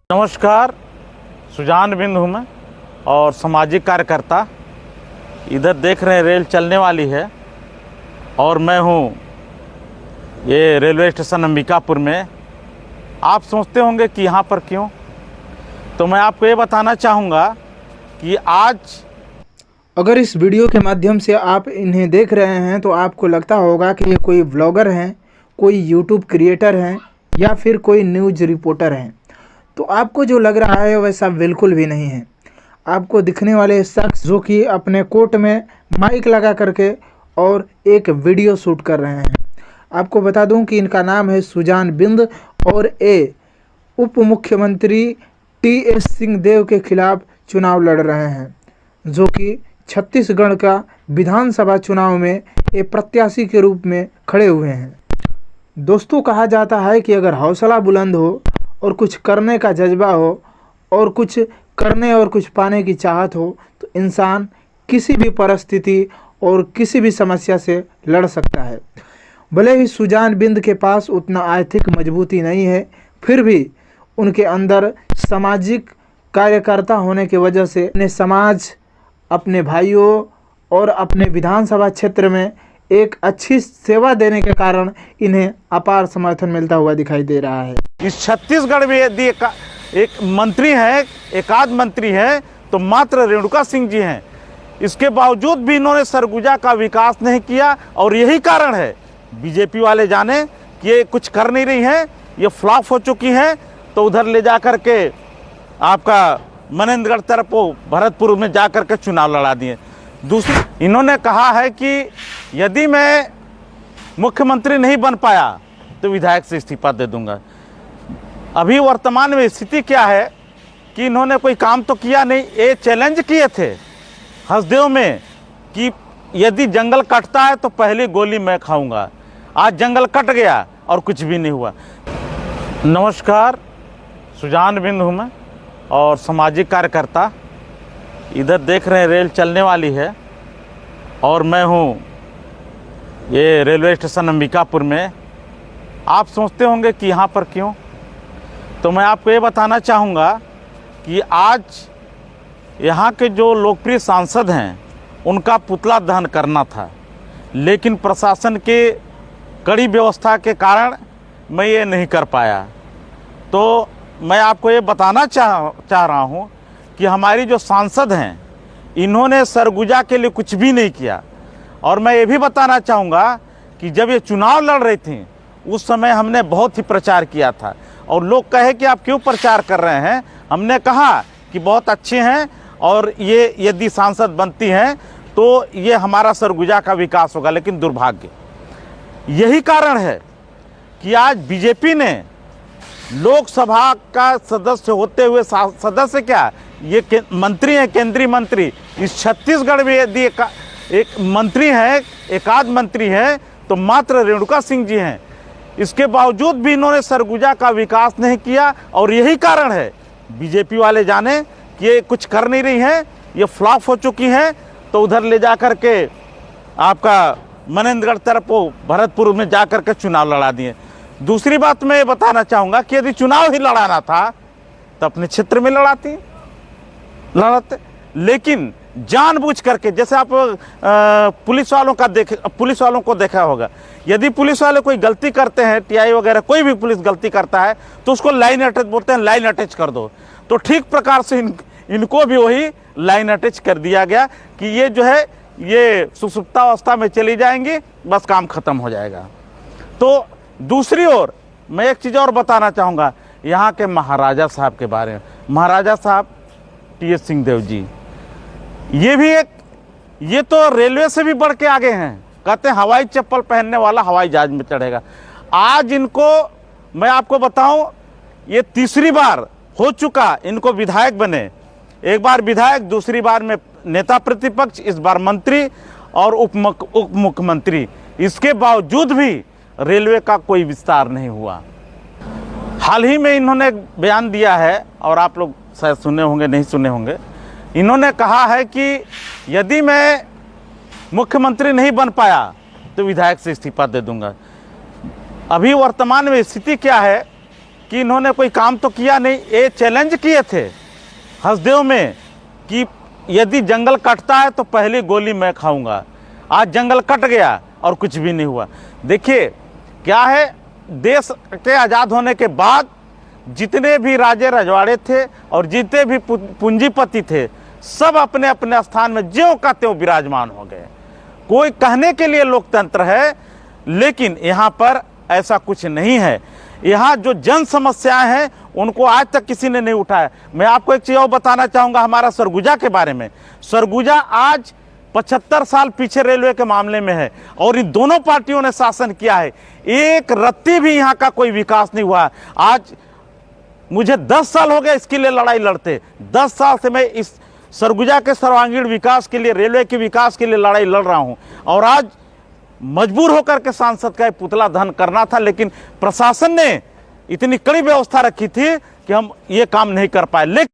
नमस्कार, सुजान बिंद हूँ मैं और सामाजिक कार्यकर्ता। इधर देख रहे हैं रेल चलने वाली है और मैं हूँ ये रेलवे स्टेशन अंबिकापुर में। आप सोचते होंगे कि यहाँ पर क्यों, तो मैं आपको ये बताना चाहूँगा कि आज अगर इस वीडियो के माध्यम से आप इन्हें देख रहे हैं तो आपको लगता होगा कि ये कोई व्लॉगर हैं, कोई यूट्यूब क्रिएटर हैं या फिर कोई न्यूज़ रिपोर्टर हैं। तो आपको जो लग रहा है वैसा बिल्कुल भी नहीं है। आपको दिखने वाले शख्स जो कि अपने कोट में माइक लगा करके और एक वीडियो शूट कर रहे हैं। आपको बता दूं कि इनका नाम है सुजान बिंद और ये उप मुख्यमंत्री टी.एस. सिंहदेव के खिलाफ चुनाव लड़ रहे हैं, जो कि छत्तीसगढ़ का विधानसभा चुनाव में एक प्रत्याशी के रूप में खड़े हुए हैं। दोस्तों, कहा जाता है कि अगर हौसला बुलंद हो और कुछ करने का जज्बा हो और कुछ करने और कुछ पाने की चाहत हो तो इंसान किसी भी परिस्थिति और किसी भी समस्या से लड़ सकता है। भले ही सुजान बिंद के पास उतना आर्थिक मजबूती नहीं है, फिर भी उनके अंदर सामाजिक कार्यकर्ता होने की वजह से अपने समाज, अपने भाइयों और अपने विधानसभा क्षेत्र में एक अच्छी सेवा देने के कारण इन्हें अपार समर्थन मिलता हुआ दिखाई दे रहा है। इस छत्तीसगढ़ में यदि एक मंत्री है, एकाध मंत्री है तो मात्र रेणुका सिंह जी हैं। इसके बावजूद भी इन्होंने सरगुजा का विकास नहीं किया और यही कारण है बीजेपी वाले जाने कि ये कुछ कर नहीं रही हैं, ये फ्लॉप हो चुकी हैं, तो उधर ले जा कर के आपका मनेंद्रगढ़ तरफ भरतपुर में जा कर के चुनाव लड़ा दिए। दूसरी, इन्होंने कहा है कि यदि मैं मुख्यमंत्री नहीं बन पाया तो विधायक से इस्तीफा दे दूंगा। अभी वर्तमान में स्थिति क्या है कि इन्होंने कोई काम तो किया नहीं। ये चैलेंज किए थे हसदेव में कि यदि जंगल कटता है तो पहली गोली मैं खाऊंगा। आज जंगल कट गया और कुछ भी नहीं हुआ। नमस्कार, सुजान बिंद हूँ मैं और सामाजिक कार्यकर्ता। इधर देख रहे हैं रेल चलने वाली है और मैं हूँ ये रेलवे स्टेशन अंबिकापुर में। आप सोचते होंगे कि यहाँ पर क्यों, तो मैं आपको ये बताना चाहूँगा कि आज यहाँ के जो लोकप्रिय सांसद हैं उनका पुतला दहन करना था, लेकिन प्रशासन के कड़ी व्यवस्था के कारण मैं ये नहीं कर पाया। तो मैं आपको ये बताना चाह रहा हूँ कि हमारी जो सांसद हैं इन्होंने सरगुजा के लिए कुछ भी नहीं किया। और मैं ये भी बताना चाहूँगा कि जब ये चुनाव लड़ रही थी उस समय हमने बहुत ही प्रचार किया था और लोग कहे कि आप क्यों प्रचार कर रहे हैं। हमने कहा कि बहुत अच्छे हैं और ये यदि सांसद बनती हैं तो ये हमारा सरगुजा का विकास होगा, लेकिन दुर्भाग्य यही कारण है कि आज बीजेपी ने लोकसभा का सदस्य होते हुए, सदस्य क्या, ये मंत्री हैं, केंद्रीय मंत्री। इस छत्तीसगढ़ में यदि एक मंत्री है, एकाध मंत्री है तो मात्र रेणुका सिंह जी हैं। इसके बावजूद भी इन्होंने सरगुजा का विकास नहीं किया और यही कारण है बीजेपी वाले जाने कि ये कुछ कर नहीं रही हैं, ये फ्लॉप हो चुकी हैं, तो उधर ले जा कर के आपका मनेंद्रगढ़ तरफ भरतपुर में जा कर के चुनाव लड़ा दिए। दूसरी बात मैं ये बताना चाहूँगा कि यदि चुनाव ही लड़ाना था तो अपने क्षेत्र में लड़ाते, लेकिन जानबूझ करके, जैसे आप पुलिस वालों को देखा होगा, यदि पुलिस वाले कोई गलती करते हैं, टीआई वगैरह कोई भी पुलिस गलती करता है तो उसको लाइन अटैच बोलते हैं, लाइन अटैच कर दो। तो ठीक प्रकार से इनको भी वही लाइन अटैच कर दिया गया कि ये जो है ये सुसुप्तावस्था में चली जाएंगी, बस काम खत्म हो जाएगा। तो दूसरी ओर मैं एक चीज़ और बताना चाहूँगा यहाँ के महाराजा साहब के बारे में। महाराजा साहब टी.एस. सिंहदेव जी, ये तो रेलवे से भी बढ़ के आगे हैं। कहते हैं हवाई चप्पल पहनने वाला हवाई जहाज में चढ़ेगा। आज इनको मैं आपको बताऊं, ये तीसरी बार हो चुका इनको विधायक बने। एक बार विधायक, दूसरी बार में नेता प्रतिपक्ष, इस बार मंत्री और उप मुख्यमंत्री। इसके बावजूद भी रेलवे का कोई विस्तार नहीं हुआ। हाल ही में इन्होंने एक बयान दिया है और आप लोग शायद सुने होंगे, नहीं सुने होंगे। इन्होंने कहा है कि यदि मैं मुख्यमंत्री नहीं बन पाया तो विधायक से इस्तीफा दे दूंगा। अभी वर्तमान में स्थिति क्या है कि इन्होंने कोई काम तो किया नहीं। ये चैलेंज किए थे हसदेव में कि यदि जंगल कटता है तो पहली गोली मैं खाऊंगा। आज जंगल कट गया और कुछ भी नहीं हुआ। देखिए क्या है, देश के आज़ाद होने के बाद जितने भी राजे रजवाड़े थे और जितने भी पूंजीपति थे, सब अपने अपने स्थान में ज्यों का त्यों विराजमान हो गए। कोई कहने के लिए लोकतंत्र है, लेकिन यहाँ पर ऐसा कुछ नहीं है। यहाँ जो जन समस्याएं हैं उनको आज तक किसी ने नहीं उठाया। मैं आपको एक चीज़ और बताना चाहूँगा हमारा सरगुजा के बारे में। सरगुजा आज 75 साल पीछे रेलवे के मामले में है और इन दोनों पार्टियों ने शासन किया है। एक रत्ती भी यहाँ का कोई विकास नहीं हुआ। आज मुझे 10 साल हो गए इसके लिए लड़ाई लड़ते। 10 साल से मैं इस सरगुजा के सर्वांगीण विकास के लिए, रेलवे के विकास के लिए लड़ाई लड़ रहा हूँ और आज मजबूर होकर के सांसद का पुतला दहन करना था, लेकिन प्रशासन ने इतनी कड़ी व्यवस्था रखी थी कि हम ये काम नहीं कर पाए। लेकिन